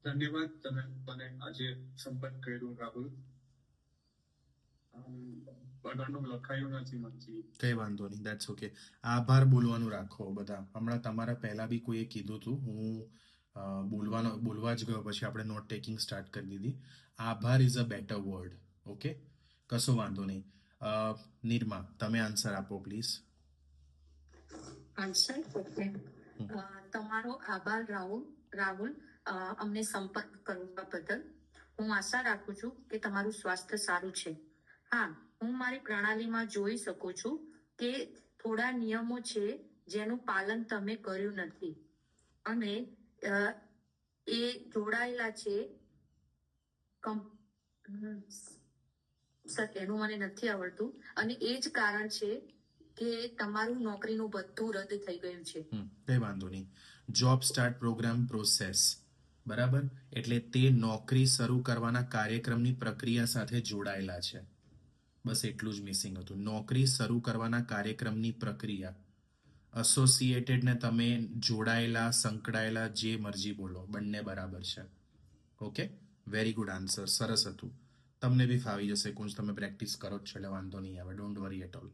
ધન્યવાદ, તમે મને આજે સંપર્ક કર્યો રાહુલ. આગળનું લખાયું નથી મનથી. કઈ વાંધો નહીં, દેટ્સ ઓકે. આભાર બોલવાનું રાખો બધા. હમણાં તમારા પહેલા બી કોઈએ કીધું હતું, હું બોલવા જ ગયો, પછી આપણે નોટ ટેકિંગ સ્ટાર્ટ કરી દીધી. આભાર is a better word. Okay, કશો વાંધો નહીં. નિર્મા, તમે આન્સર આપો પ્લીઝ. Answer okay. તમારો આભાર રાહુલ, અમને સંપર્ક કરવા બદલ. હું આશા રાખું છું કે તમારું સ્વાસ્થ્ય સારું છે. હા, હું મારી પ્રણાલીમાં જોઈ શકું છું કે થોડા નિયમો છે જેનું પાલન તમે કર્યું નથી અને એ જોડાયેલા છે સર, એનું મને નથી આવડતું અને એ જ કારણ છે કે તમારું નોકરીનું બધું રદ થઈ ગયું છે. કઈ વાંધો નહીં. જોબ સ્ટાર્ટ પ્રોગ્રામ પ્રોસેસ, બરાબર, એટલે તે નોકરી શરૂ કરવાના કાર્યક્રમની પ્રક્રિયા સાથે જોડાયેલા છે. બસ એટલું જ મિસિંગ હતું. નોકરી શરૂ કરવાના કાર્યક્રમની પ્રક્રિયા. એસોસિએટેડ ને તમે જોડાયેલા, સંકળાયેલા, જે મરજી બોલો, બંને બરાબર છે. ઓકે, વેરી ગુડ આન્સર, સરસ હતું. તમને બી ફાવી જશે કુંજ, તમે પ્રેક્ટિસ કરો જ છો એટલે વાંધો નહીં આવે. Don't worry at all.